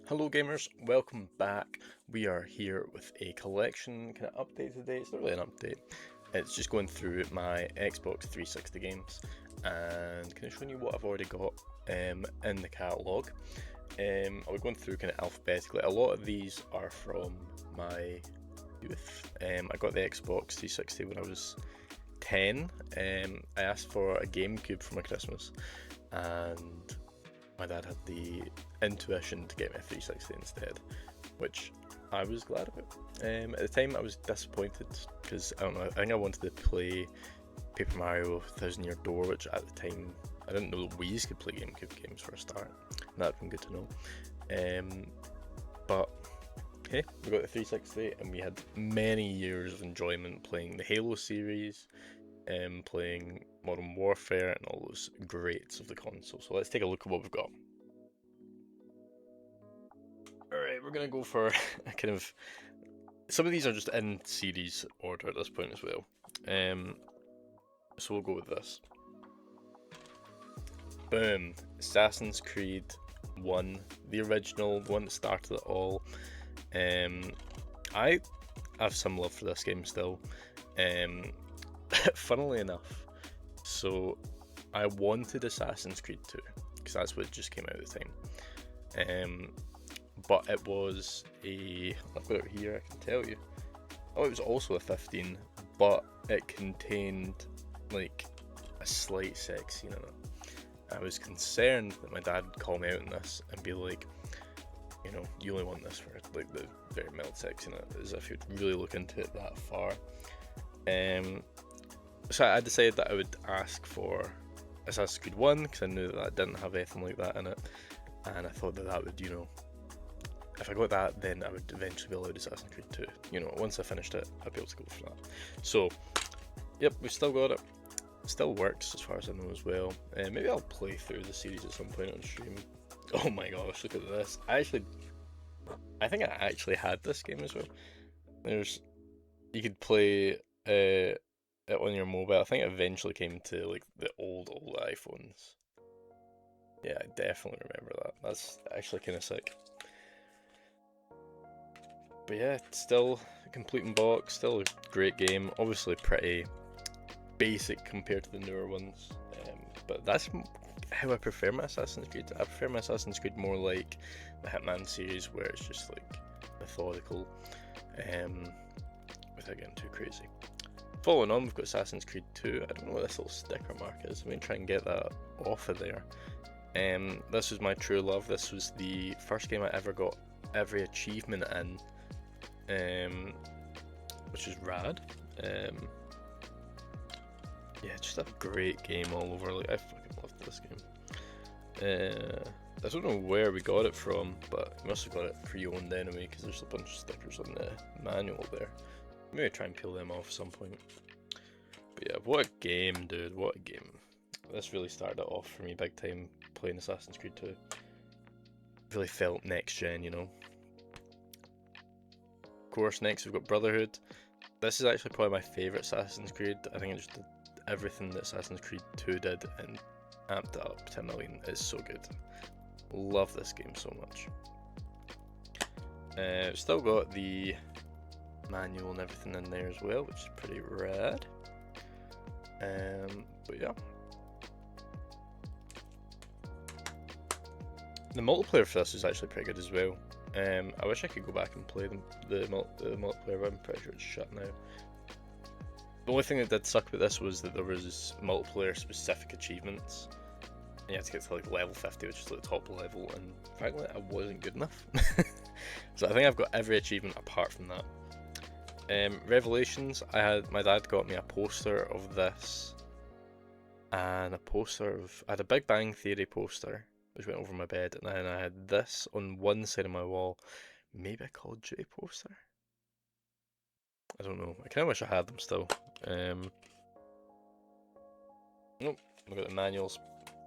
Hello gamers, welcome back. We are here with a collection kind of update today. It's not really an update. It's just going through my Xbox 360 games and kind of showing you what I've already got in the catalogue. I'll be going through kind of alphabetically. A lot of these are from my youth. I got the Xbox 360 when I was 10. I asked for a GameCube for my Christmas and my dad had the intuition to get me a 360 instead, which I was glad about. At the time I was disappointed because I don't know, I think I wanted to play Paper Mario Thousand Year Door, which at the time I didn't know that Wii's could play GameCube games for a start. That'd been good to know. But hey, we got the 360 and we had many years of enjoyment playing the Halo series, playing Modern Warfare and all those greats of the console. So let's take a look at what we've got. Alright, we're going to go for a kind of... Some of these are just in series order at this point as well. So we'll go with this. Boom. Assassin's Creed 1. The original, the one that started it all. I have some love for this game still. Funnily enough, so I wanted Assassin's Creed 2 because that's what just came out at the time. But it was I've got it here, I can tell you. Oh, it was also a 15, but it contained like a slight sex scene in it. I was concerned that my dad would call me out on this and be like, you know, you only want this for like the very mild sex in it, as if he'd really look into it that far. So I decided that I would ask for Assassin's Creed 1 because I knew that didn't have anything like that in it, and I thought that that would, you know, if I got that, then I would eventually be allowed Assassin's Creed 2. You know, once I finished it, I'd be able to go for that. So, yep, we've still got it. It still works as far as I know as well. Maybe I'll play through the series at some point on stream. Oh my gosh, look at this. I think I actually had this game as well. You could play it on your mobile. I think it eventually came to like the old iPhones. Yeah, I definitely remember that. That's actually kind of sick. But yeah, still a complete in box, still a great game. Obviously pretty basic compared to the newer ones, but that's how I prefer my Assassin's Creed. I prefer my Assassin's Creed more like the Hitman series, where it's just like methodical, without getting too crazy. Following on, we've got Assassin's Creed 2. I don't know what this little sticker mark is. I'm going to try and get that off of there. This was my true love. This was the first game I ever got every achievement in, which is rad. Yeah, just a great game all over. Like, I fucking loved this game. I don't know where we got it from, but we must have got it pre-owned anyway, because there's a bunch of stickers on the manual there. Maybe try and peel them off at some point. But yeah, what a game, dude, what a game. This really started it off for me big time, playing Assassin's Creed 2. Really felt next gen, you know. Of course, next we've got Brotherhood. This is actually probably my favourite Assassin's Creed. I think it just did everything that Assassin's Creed 2 did and amped it up to a million. It's so good. Love this game so much. Still got the manual and everything in there as well, which is pretty rad. But yeah. The multiplayer for this is actually pretty good as well. I wish I could go back and play the multiplayer, but I'm pretty sure it's shut now. The only thing that did suck about this was that there was multiplayer specific achievements. And you had to get to like level 50, which is like the top level, and frankly I wasn't good enough. So I think I've got every achievement apart from that. Revelations, my dad got me a poster of this, and I had a Big Bang Theory poster, which went over my bed, and then I had this on one side of my wall, maybe a Call of Duty poster? I don't know, I kinda wish I had them still. Nope, I've got the manuals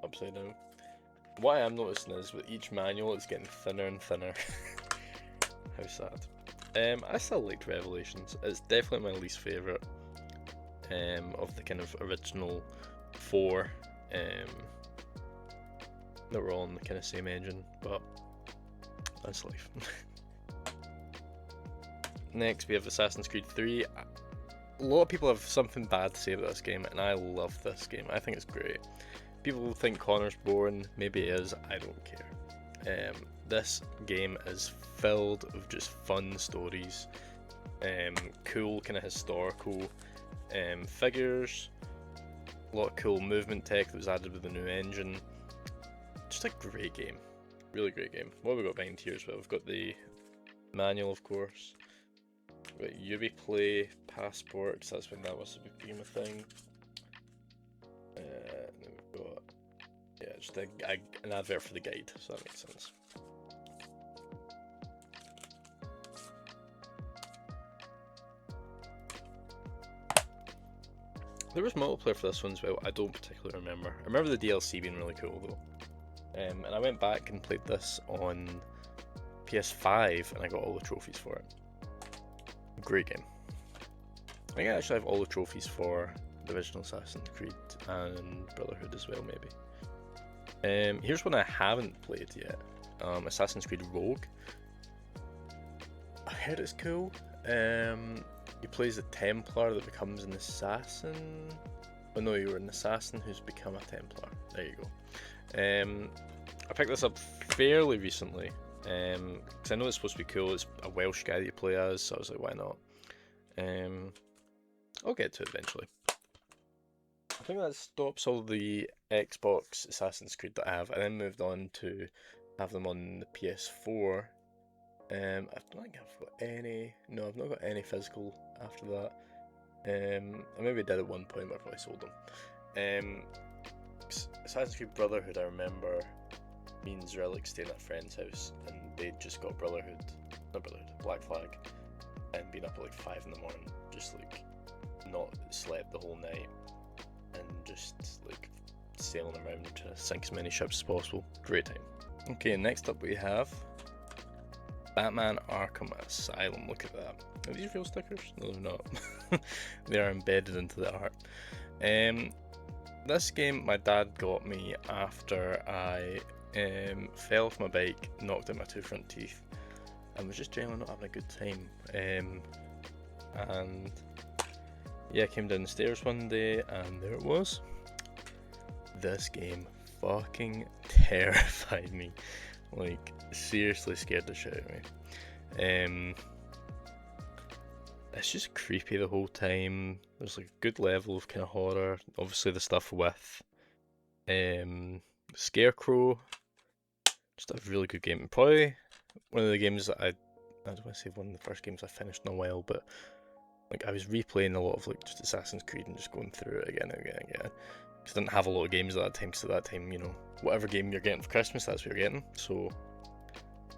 upside down. What I am noticing is with each manual it's getting thinner and thinner. How sad. I still liked Revelations. It's definitely my least favourite of the kind of original 4 that were all on the kind of same engine, but That's life. Next we have Assassin's Creed 3. A lot of people have something bad to say about this game, and I love this game. I think it's great. People think Connor's boring, maybe it is, I don't care. This game is filled with just fun stories, cool kind of historical figures, a lot of cool movement tech that was added with the new engine. Just a great game, really great game. What have we got behind here as well? We've got the manual, of course. We've got Ubiplay Passport, because that's when that was became a thing. Then we've got, yeah, just an advert for the guide, so that makes sense. There was multiplayer for this one as well, I don't particularly remember. I remember the DLC being really cool though. And I went back and played this on PS5 and I got all the trophies for it. Great game. I think I actually have all the trophies for the original Assassin's Creed and Brotherhood as well, maybe. Here's one I haven't played yet. Assassin's Creed Rogue. I heard it's cool. He plays a Templar that becomes an assassin. Oh no, you were an assassin who's become a Templar. There you go. I picked this up fairly recently, because I know it's supposed to be cool. It's a Welsh guy that you play as, so I was like, why not? I'll get to it eventually. I think that stops all the Xbox Assassin's Creed that I have. I then moved on to have them on the PS4. I don't think I've got any. No, I've not got any physical after that. I maybe did at one point, but I probably sold them. Assassin's Creed Brotherhood, I remember me and Zrelix staying at a friend's house, and they'd just got Black Flag, and been up at like 5 in the morning, just like not slept the whole night, and just like sailing around to sink as many ships as possible. Great time. Okay, next up we have Batman Arkham Asylum. Look at that. Are these real stickers? No, they're not. They are embedded into the art. This game my dad got me after I fell off my bike, knocked out my 2 front teeth, and was just generally not having a good time. And yeah, I came down the stairs one day and there it was. This game fucking terrified me. Like, seriously scared the shit out of me. It's just creepy the whole time. There's like a good level of kind of horror. Obviously the stuff with Scarecrow. Just a really good game. Probably one of the games that I don't want to say one of the first games I finished in a while, but like I was replaying a lot of like just Assassin's Creed and just going through it again and again and again. Because I didn't have a lot of games at that time, so at that time, you know, whatever game you're getting for Christmas, that's what you're getting. So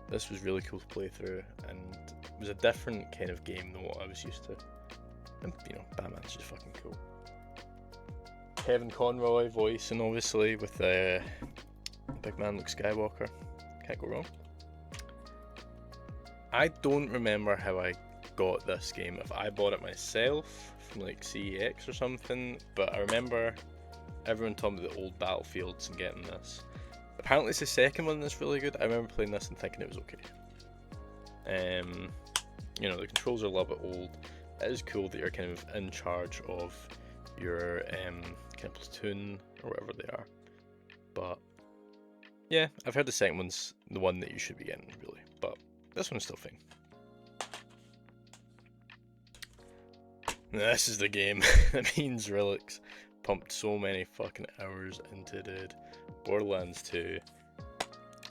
this was really cool to play through, and it was a different kind of game than what I was used to. And, you know, Batman's just fucking cool. Kevin Conroy voicing, obviously, with big man Luke Skywalker. Can't go wrong. I don't remember how I got this game, if I bought it myself from like CEX or something, but I remember everyone talking about the old Battlefields and getting this. Apparently it's the second one that's really good. I remember playing this and thinking it was okay. You know, the controls are a little bit old. It is cool that you're kind of in charge of your kind of platoon or whatever they are. But yeah, I've heard the second one's the one that you should be getting, really. But this one's still fine. This is the game that means Zrelix pumped so many fucking hours into, dude. Borderlands 2.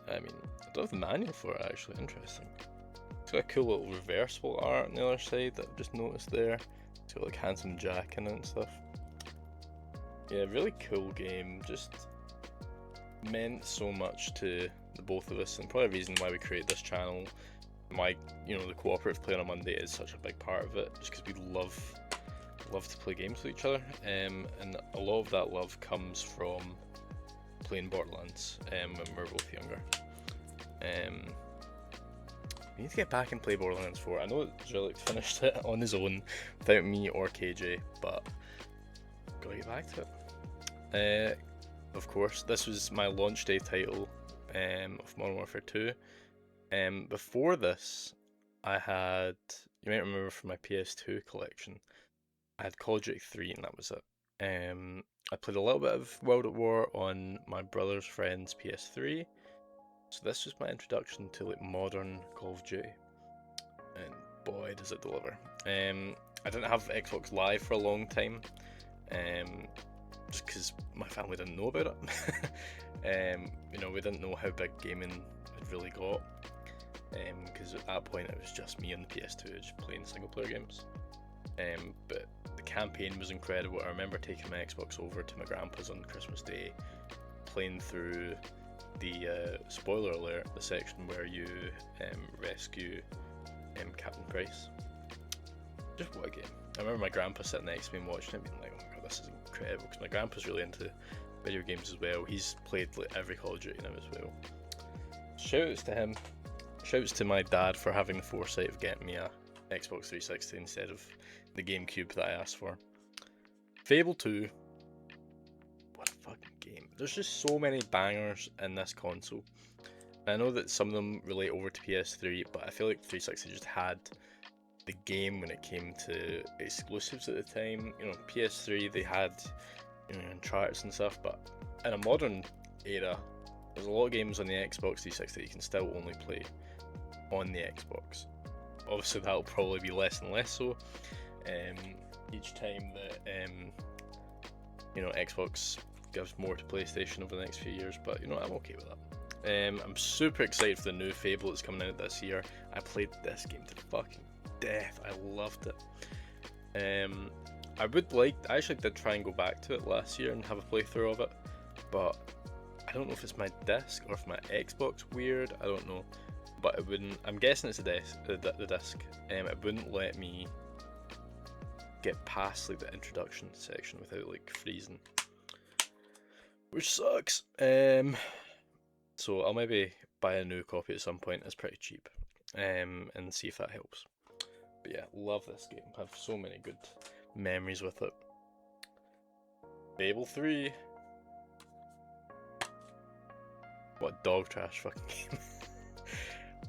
I mean, I don't have the manual for it actually, interesting. It's got a cool little reversible art on the other side that I've just noticed there. It's got like Handsome Jack in it and stuff. Yeah, really cool game, just meant so much to the both of us, and probably a reason why we created this channel. Why, you know, the cooperative play on a Monday is such a big part of it, just because we love to play games with each other, and a lot of that love comes from playing Borderlands when we were both younger. We need to get back and play Borderlands 4. I know that Zrelix finished it on his own without me or KJ, but gotta get back to it. Of course, this was my launch day title of Modern Warfare 2. Before this, I had, you might remember from my PS2 collection, I had Call of Duty 3 and that was it. I played a little bit of World at War on my brother's friend's PS3, so this was my introduction to like modern Call of Duty, and boy does it deliver. I didn't have Xbox Live for a long time, just because my family didn't know about it. We didn't know how big gaming had really got, because at that point it was just me on the PS2 just playing single player games. But the campaign was incredible. I remember taking my Xbox over to my grandpa's on Christmas Day, playing through the spoiler alert, the section where you rescue Captain Price. Just what a game. I remember my grandpa sitting next to me and watching it, being like, oh my god, this is incredible, because my grandpa's really into video games as well. He's played like every Call of Duty now as well. Shoutouts to him. Shouts to my dad for having the foresight of getting me a Xbox 360 instead of the GameCube that I asked for. Fable 2. What a fucking game. There's just so many bangers in this console. I know that some of them relate over to PS3, but I feel like 360 just had the game when it came to exclusives at the time. PS3 they had Uncharted and stuff, but in a modern era, there's a lot of games on the Xbox 360 that you can still only play on the Xbox. Obviously that'll probably be less and less so each time that Xbox gives more to PlayStation over the next few years, but I'm okay with that. I'm super excited for the new Fable that's coming out this year. I played this game to fucking death. I loved it. I actually did try and go back to it last year and have a playthrough of it, but I don't know if it's my disc or if my Xbox weird, I don't know, but it wouldn't, I'm guessing it's the disc, it wouldn't let me get past like the introduction section without like freezing, which sucks. So I'll maybe buy a new copy at some point. It's pretty cheap, and see if that helps. But yeah, love this game. I have so many good memories with it. Fable 3. What dog trash fucking game.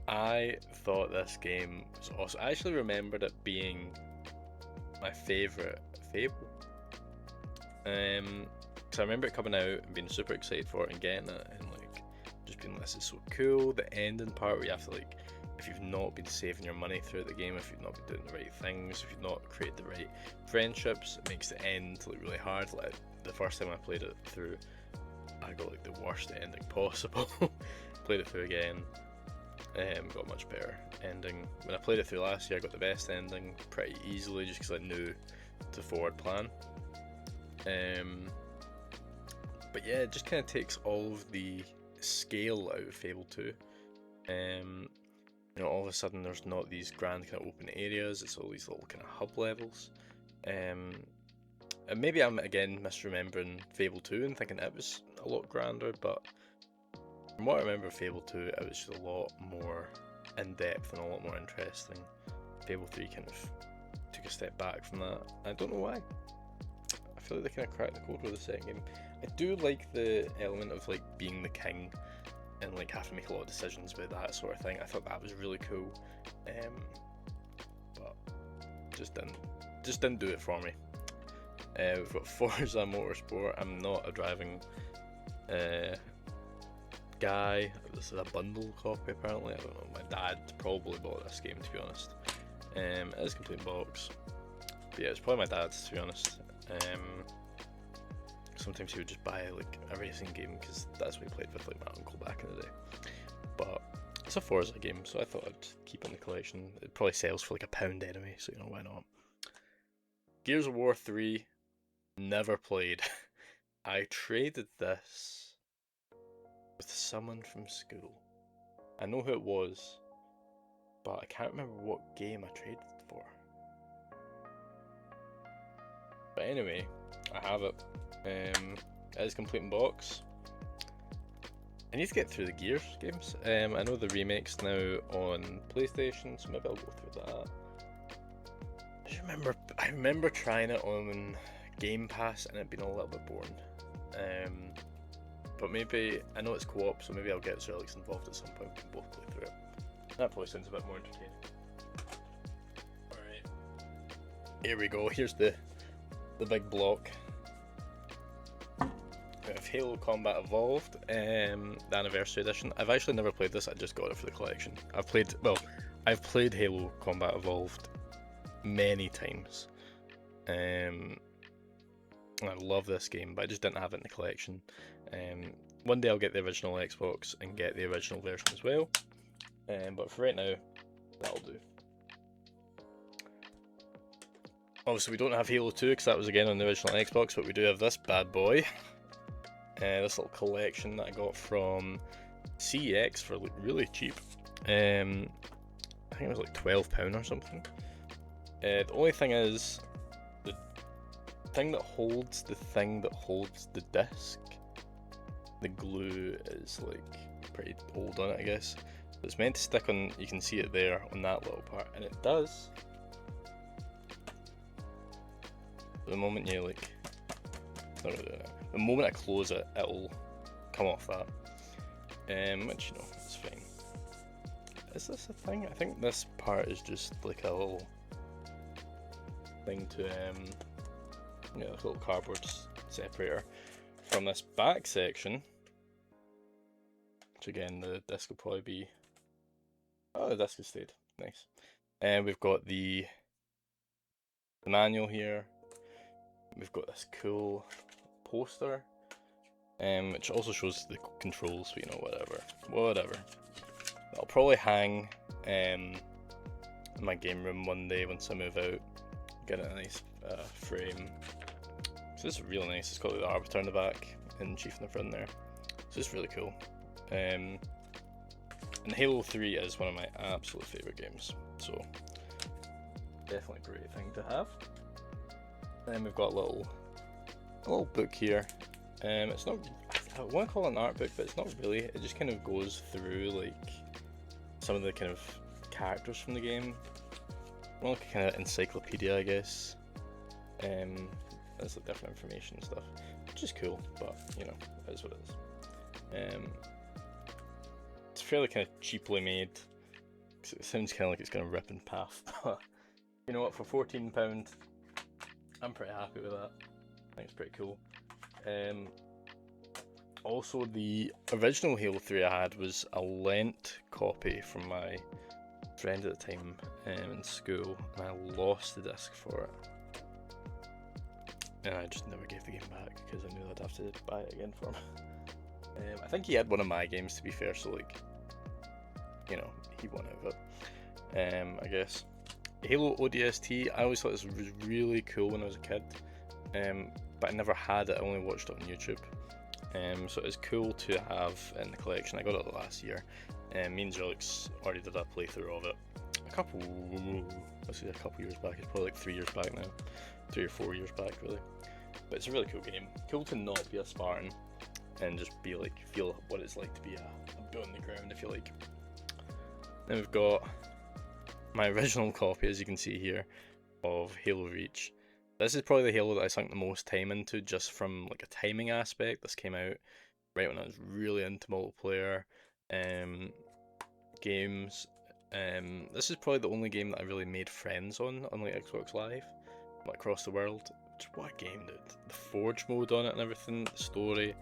I thought this game was awesome. I actually remembered it being my favourite Fable. Because I remember it coming out and being super excited for it and getting it and like just being like, this is so cool. The ending part where you have to like, if you've not been saving your money throughout the game, if you've not been doing the right things, if you've not created the right friendships, it makes the end like really hard. Like the first time I played it through, I got like the worst ending possible. Played it through again, got a much better ending. When I played it through last year, I got the best ending pretty easily just because I knew the forward plan. But yeah, it just kind of takes all of the scale out of Fable 2. All of a sudden there's not these grand kind of open areas, it's all these little kind of hub levels. And maybe I'm again misremembering Fable 2 and thinking it was a lot grander, but from what I remember of Fable 2, it was just a lot more in depth and a lot more interesting. Fable 3 kind of took a step back from that. I don't know why. I feel like they kind of cracked the code with the second game. I do like the element of like being the king and like having to make a lot of decisions about that sort of thing. I thought that was really cool, but just didn't do it for me. We've got Forza Motorsport. I'm not a driving guy. This is a bundle copy apparently. I don't know. My dad probably bought this game, to be honest. It is complete box, but yeah, it's probably my dad's, to be honest. Sometimes he would just buy like a racing game because that's what he played with like my uncle back in the day. But it's a Forza game, so I thought I'd keep it in the collection. It probably sells for like £1 anyway, so why not? Gears of War 3, never played. I traded this with someone from school. I know who it was, but I can't remember what game I traded it for. But anyway, I have it. It is complete in box. I need to get through the Gears games. I know the remake's now on PlayStation, so maybe I'll go through that. I remember trying it on Game Pass and it being a little bit boring. But maybe, I know it's co-op, so maybe I'll get Zerlix involved at some point, we can both play through it. That probably sounds a bit more entertaining. Alright. Here we go, here's the big block. We have Halo Combat Evolved, the Anniversary Edition. I've actually never played this, I just got it for the collection. I've played Halo Combat Evolved many times. I love this game, but I just didn't have it in the collection. One day I'll get the original Xbox and get the original version as well. But for right now, that'll do. Obviously we don't have Halo 2 because that was again on the original Xbox, but we do have this bad boy. This little collection that I got from CEX for really cheap. I think it was like £12 or something. The only thing is, the thing that holds the disc, the glue is like pretty old on it, I guess. It's meant to stick on, you can see it there on that little part, and it does. The moment you like, it's not really doing it. The moment I close it, it'll come off that. Which, you know, it's fine. Is this a thing? I think this part is just like a little thing to, yeah, like a little cardboard separator from this back section. Which again, the disc will probably be. Oh, the disc has stayed. Nice. And we've got the manual here. We've got this cool poster, which also shows the controls, but you know, whatever. I'll probably hang in my game room one day once I move out. Get a nice frame. So this is really nice. It's got the Arbiter in the back and Chief in the front there. So it's really cool. And Halo 3 is one of my absolute favourite games, so definitely a great thing to have. And then we've got a little book here. It's not, I want to call it an art book, but it's not really. It just kind of goes through like some of the kind of characters from the game. More like a kind of encyclopedia, I guess. There's like different information and stuff, which is cool, but you know, it is what it is. It's fairly kind of cheaply made. It sounds kind of like it's going to rip in half, but you know what, for £14, I'm pretty happy with that. I think it's pretty cool. Also, the original Halo 3 I had was a lent copy from my friend at the time in school, and I lost the disc for it. And I just never gave the game back because I knew I'd have to buy it again for him. I think he had one of my games, to be fair, so like, you know, he won out of it, I guess. Halo ODST, I always thought this was really cool when I was a kid, but I never had it, I only watched it on YouTube. So it's cool to have in the collection. I got it last year. Me and Zolix already did a playthrough of it a couple years back. It's probably like 3 years back now, 3 or 4 years back really. But it's a really cool game. Cool to not be a Spartan and just be like, feel what it's like to be a boot on the ground, if you like. Then we've got my original copy, as you can see here, of Halo Reach. This is probably the Halo that I sunk the most time into, just from like a timing aspect. This came out right when I was really into multiplayer games. This is probably the only game that I really made friends on like Xbox Live, like across the world. What a game, dude! The Forge mode on it and everything, the story.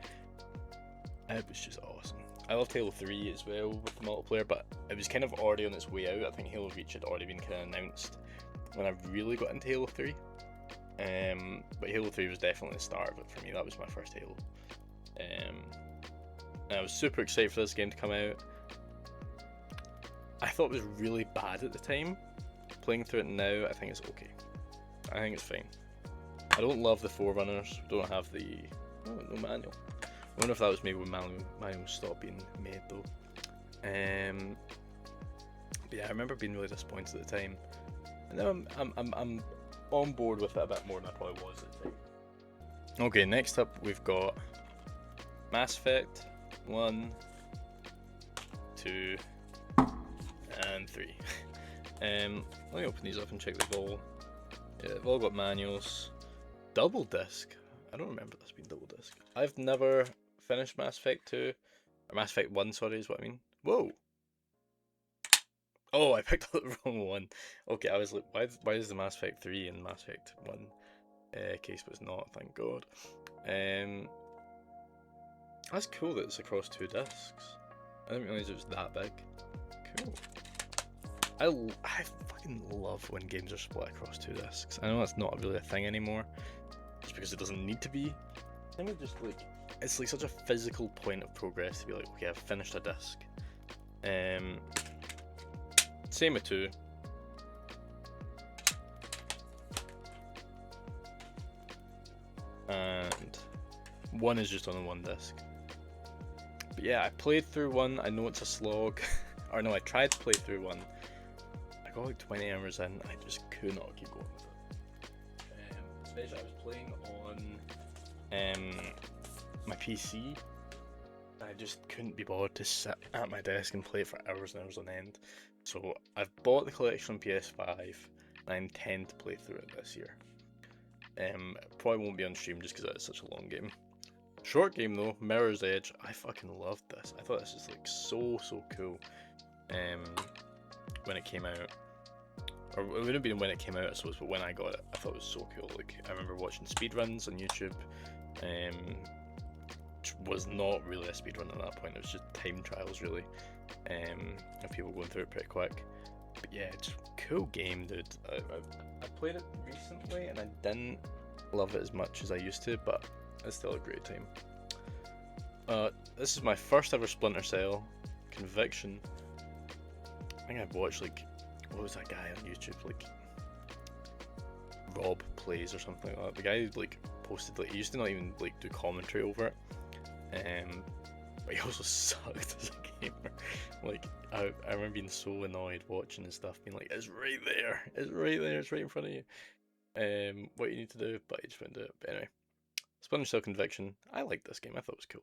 It was just awesome. I loved Halo 3 as well with the multiplayer, but it was kind of already on its way out. I think Halo Reach had already been kind of announced when I really got into Halo 3. But Halo 3 was definitely the start of it for me. That was my first Halo. And I was super excited for this game to come out. I thought it was really bad at the time. Playing through it now, I think it's okay. I think it's fine. I don't love the Forerunners. We don't have the no manual. I wonder if that was maybe when manuals stopped being made though. But yeah, I remember being really disappointed at the time. And now I'm on board with it a bit more than I probably was at the time. Okay, next up we've got Mass Effect 1, 2, and 3. Let me open these up and check they've all. Yeah, they've all got manuals. Double disc. I don't remember this being double disc. I've never finished Mass Effect 2, or Mass Effect 1, sorry, is what I mean. Whoa! Oh, I picked up the wrong one. Okay, I was like, why is the Mass Effect 3 and Mass Effect 1 case, but it's not, thank God. That's cool that it's across 2 discs. I didn't realise it was that big. Cool. I fucking love when games are split across 2 discs. I know that's not really a thing anymore, just because it doesn't need to be. I think it's just like, it's like such a physical point of progress to be like, okay, I've finished a disc. Same with 2. And 1 is just on the 1 disc. But yeah, I played through 1, I know it's a slog. Or no, I tried to play through 1. I got like 20 hours in, I just could not keep going with it. Especially I was playing on my PC. I just couldn't be bothered to sit at my desk and play for hours and hours on end. So I've bought the collection on PS5 and I intend to play through it this year. Probably won't be on stream just because it's such a long game. Short game though, Mirror's Edge. I fucking loved this. I thought this was like so cool. When it came out, or it would have been when it came out, I suppose, but when I got it, I thought it was so cool. Like I remember watching speedruns on YouTube. Which was not really a speedrun at that point. It was just time trials really, of people going through it pretty quick. But yeah, it's a cool game, dude. I played it recently and I didn't love it as much as I used to, but it's still a great time. This is my first ever Splinter Cell Conviction. I think I've watched like, what was that guy on YouTube, like Rob Plays or something like that. The guy who like posted, like, he used to not even like do commentary over it, but he also sucked as a gamer. Like I remember being so annoyed watching and stuff, being like, it's right there, it's right there, it's right in front of you. What you need to do, but he just wouldn't do it. But anyway, Splinter Cell Conviction. I liked this game. I thought it was cool.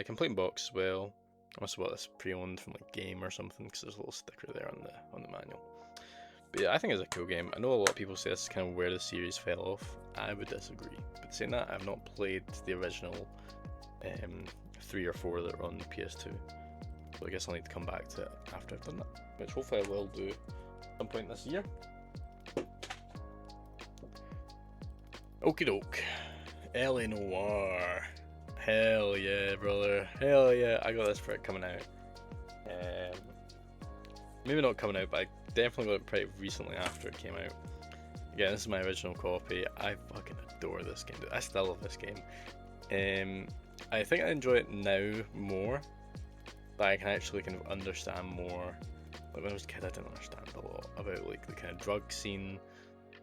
Complete box as well. I must have bought this pre-owned from like Game or something because there's a little sticker there on the manual. But yeah, I think it's a cool game. I know a lot of people say this is kind of where the series fell off. I would disagree. But saying that, I've not played the original 3 or 4 that are on the PS2. So I guess I'll need to come back to it after I've done that. Which hopefully I will do at some point this year. Okie doke. L.A. Noire. Hell yeah, brother. Hell yeah. I got this for it coming out. Maybe not coming out, but I definitely got it pretty recently after it came out. Again, this is my original copy. I fucking adore this game. I still love this game. I think I enjoy it now more, but I can actually kind of understand more. Like when I was a kid, I didn't understand a lot about like the kind of drug scene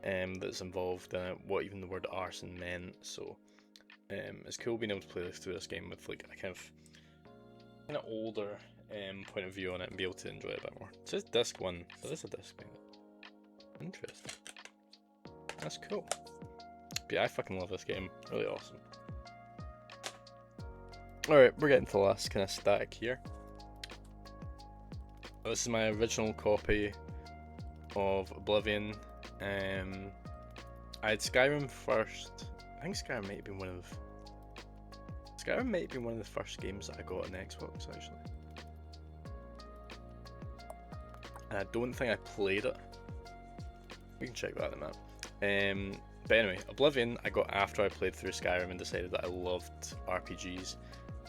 that's involved in it, what even the word arson meant. So it's cool being able to play through this game with like a kind of older point of view on it and be able to enjoy it a bit more. It says disc 1, so this is a disc 1. Interesting. That's cool. But yeah, I fucking love this game. Really awesome. Alright, we're getting to the last kind of stack here. This is my original copy of Oblivion. I had Skyrim first. I think Skyrim might have been one of the first games that I got on Xbox actually. And I don't think I played it. We can check that in a minute. But anyway, Oblivion I got after I played through Skyrim and decided that I loved RPGs.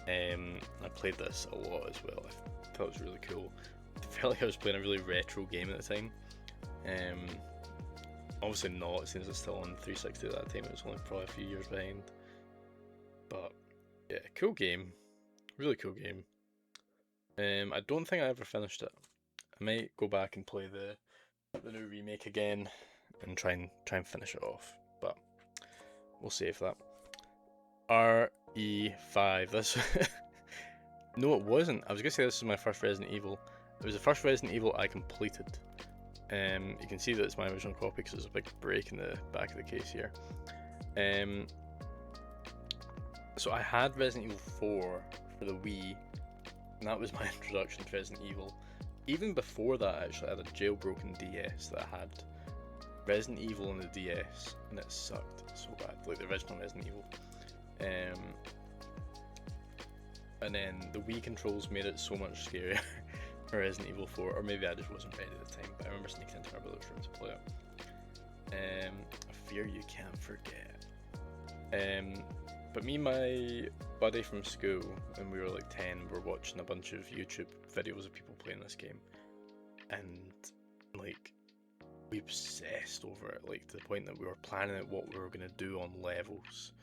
I played this a lot as well. I thought it was really cool. I felt like I was playing a really retro game at the time. Obviously not, since it's still on 360 at that time. It was only probably a few years behind. But yeah, cool game. Really cool game. I don't think I ever finished it. I might go back and play the new remake again and try and finish it off. But we'll save that. RE5. This no, it wasn't. I was gonna say this is my first Resident Evil. It was the first Resident Evil I completed. You can see that it's my original copy because there's a big break in the back of the case here. So I had Resident Evil 4 for the Wii, and that was my introduction to Resident Evil. Even before that, actually, I had a jailbroken DS that had Resident Evil on the DS, and it sucked so bad, like the original Resident Evil. And then the Wii controls made it so much scarier. Resident Evil 4, or maybe I just wasn't ready at the time, but I remember sneaking into my brother's room to play it. A Fear You Can't Forget. But me and my buddy from school, when we were like 10, were watching a bunch of YouTube videos of people playing this game, and like we obsessed over it, like to the point that we were planning out what we were gonna do on levels.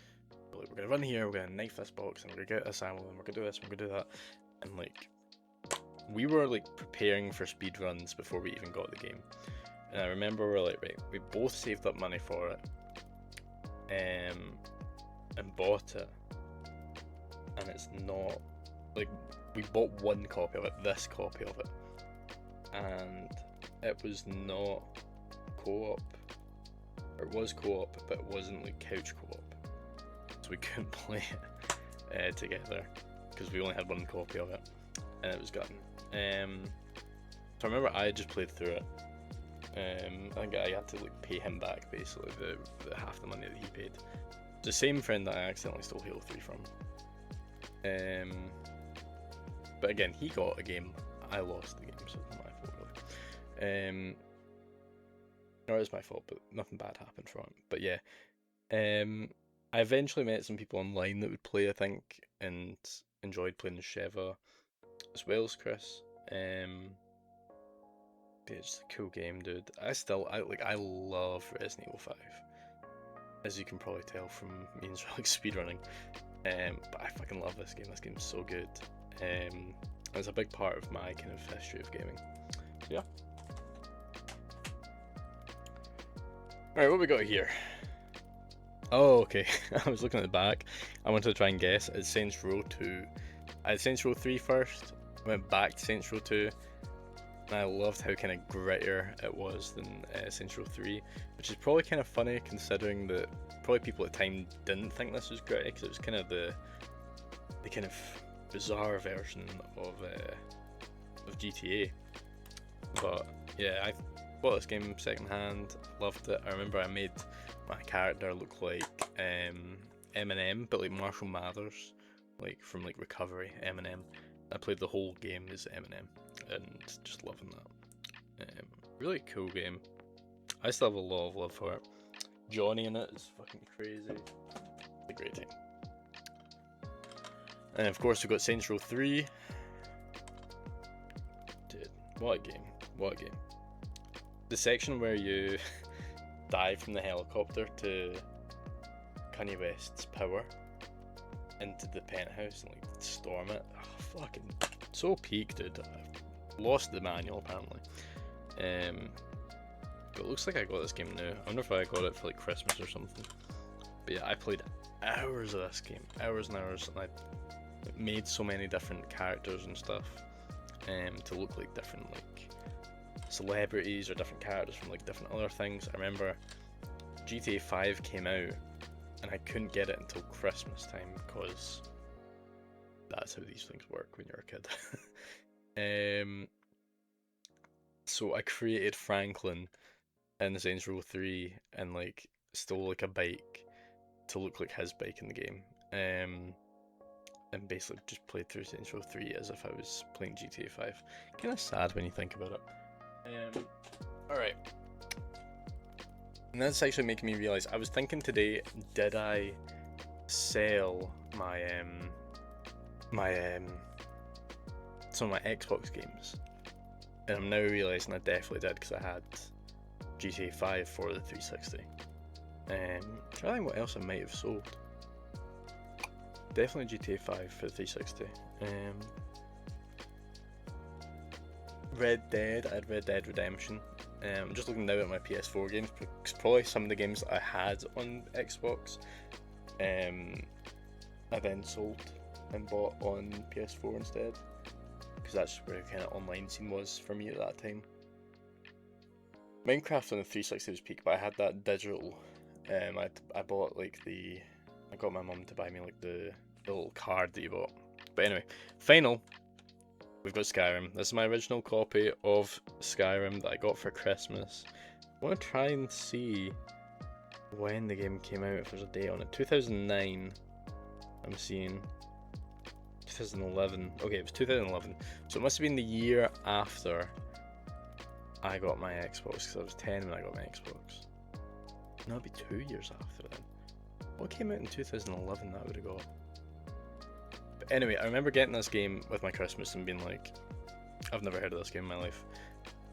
Like, we're gonna run here, we're gonna knife this box, and we're gonna get this ammo, and we're gonna do this, and we're gonna do that, and like we were like preparing for speed runs before we even got the game. And I remember we were like, right, we both saved up money for it, and bought it, and it's not like we bought one copy of it, this copy of it, and it was not co-op, or it was co-op, but it wasn't like couch co-op, so we couldn't play it together because we only had one copy of it, and it was gone. So I remember I just played through it. I think I had to like pay him back basically the half the money that he paid. The same friend that I accidentally stole Halo 3 from. But again, he got a game, I lost the game, so it's not my fault really. Or it's my fault, but nothing bad happened from it. But yeah, I eventually met some people online that would play, I think, and enjoyed playing Sheva as well as Chris. Yeah, it's a cool game, dude. I love Resident Evil 5. As you can probably tell from me and like speedrunning. But I fucking love this game. This game's so good. It's a big part of my kind of history of gaming. So yeah. Alright, what we got here? Oh, okay. I was looking at the back. I wanted to try and guess. It's Saints Row 2. I had Saints Row 3 first. Went back to Saints Row 2. And I loved how kind of grittier it was than Saints Row 3, which is probably kind of funny considering that probably people at the time didn't think this was gritty, because it was kind of the kind of bizarre version of GTA. But yeah, I bought this game second hand, loved it. I remember I made my character look like Eminem, but like Marshall Mathers, like from like Recovery, Eminem. I played the whole game as Eminem, and just loving that. Really cool game. I still have a lot of love for it. Johnny in it is fucking crazy. It's a great time. And of course we've got Saints Row 3. Dude, what a game. What a game. The section where you dive from the helicopter to Kanye West's Power into the penthouse and like storm it. Oh, fucking so peak, dude. I've lost the manual apparently. But it looks like I got this game now. I wonder if I got it for like Christmas or something. But yeah, I played hours of this game, hours and hours, and I made so many different characters and stuff to look like different like celebrities or different characters from like different other things. I remember GTA 5 came out and I couldn't get it until Christmas time because that's how these things work when you're a kid. So I created Franklin in Saints Row 3 and like stole like a bike to look like his bike in the game. And basically just played through Saints Row 3 as if I was playing GTA 5. Kind of sad when you think about it. Alright. And that's actually making me realise, I was thinking today, did I sell my some of my Xbox games? And I'm now realising I definitely did because I had GTA 5 for the 360. Trying to think what else I might have sold. Definitely GTA 5 for the 360. Red Dead, I had Red Dead Redemption. I'm just looking now at my PS4 games, because probably some of the games that I had on Xbox, I then sold and bought on PS4 instead, because that's where the kind of online scene was for me at that time. Minecraft on the 360 was peak, but I had that digital. I bought like I got my mum to buy me like the little card that you bought. But anyway, final. We've got Skyrim. This is my original copy of Skyrim that I got for Christmas. I want to try and see when the game came out, if there's a date on it. 2009, I'm seeing. 2011. Okay, it was 2011. So it must have been the year after I got my Xbox, because I was 10 when I got my Xbox. No, it'd be 2 years after then. What came out in 2011 that I would have got? But anyway, I remember getting this game with my Christmas and being like, I've never heard of this game in my life.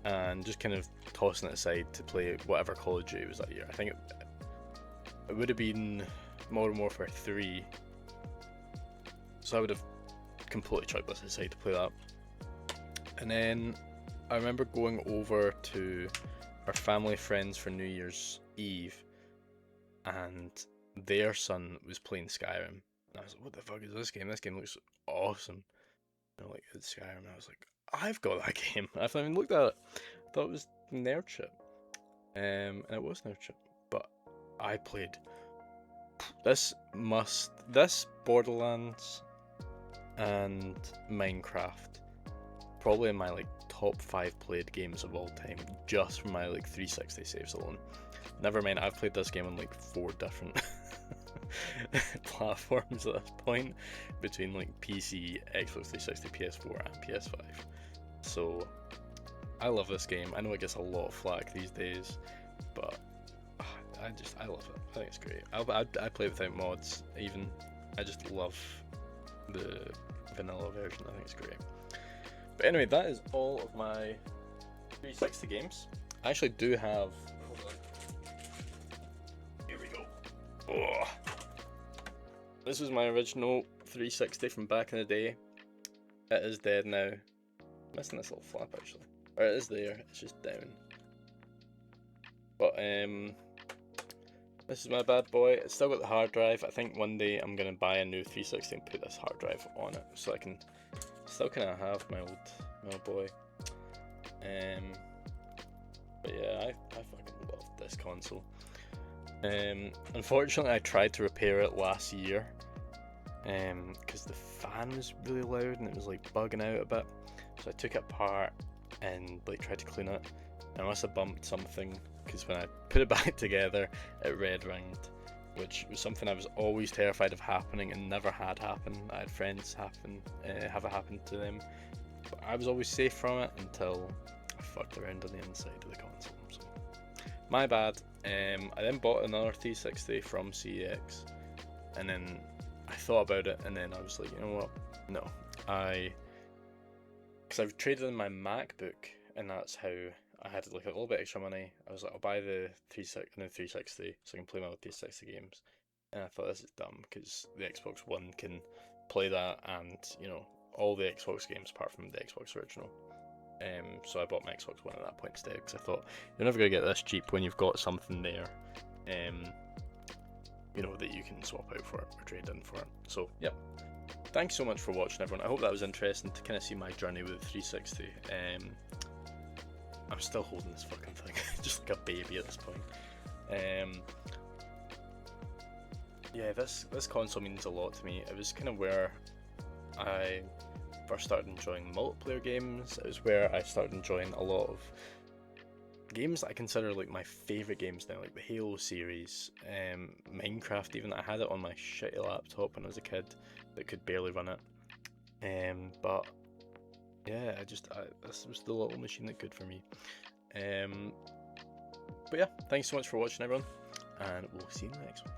And just kind of tossing it aside to play whatever Call of Duty was that year. I think it would have been Modern Warfare 3. So I would have completely chucked this aside to play that. And then I remember going over to our family friends for New Year's Eve, and their son was playing Skyrim. And I was like, what the fuck is this game? This game looks awesome. You know, like, it's Skyrim. And I was like, I've got that game. I've not even looked at it. I thought it was Nerdship. And it was Nerdship. But I played this Borderlands and Minecraft, probably in my like top 5 played games of all time, just from my like 360 saves alone. Never mind, I've played this game on like 4 different platforms at this point, between like PC, Xbox 360, PS4 and PS5. So I love this game. I know it gets a lot of flack these days, but I love it. I think it's great. I play without mods even. I just love the vanilla version. I think it's great. But anyway, that is all of my 360 games. I actually do have... Hold on. Here we go. Oh. This was my original 360 from back in the day. It is dead now. I'm missing this little flap actually. Or it is there, it's just down. But this is my bad boy. It's still got the hard drive. I think one day I'm gonna buy a new 360 and put this hard drive on it, so I can still kind of have my old boy. But yeah, I fucking love this console. Unfortunately, I tried to repair it last year, because the fan was really loud and it was like bugging out a bit. So I took it apart and like tried to clean it. I must have bumped something, because when I put it back together, it red ringed, which was something I was always terrified of happening and never had happen. I had friends have it happen to them, but I was always safe from it until I fucked around on the inside of the console. So my bad. I then bought another 360 from CEX, and then I thought about it, and then I was like, you know what? No, because I've traded in my MacBook, and that's how I had like a little bit extra money. I was like, I'll buy the 360 so I can play my 360 games. And I thought, this is dumb, because the Xbox One can play that, and you know, all the Xbox games apart from the Xbox original. So I bought my Xbox One at that point instead, because I thought, you're never going to get this cheap when you've got something there, you know, that you can swap out for it or trade in for it. So, yep. Thanks so much for watching, everyone. I hope that was interesting to kind of see my journey with the 360. I'm still holding this fucking thing, just like a baby at this point. Yeah, this console means a lot to me. It was kind of where I first started enjoying multiplayer games. It was where I started enjoying a lot of games that I consider like my favourite games now, like the Halo series, Minecraft even. I had it on my shitty laptop when I was a kid that could barely run it. But yeah, this was the little machine that could for me. But yeah, thanks so much for watching, everyone, and we'll see you in the next one.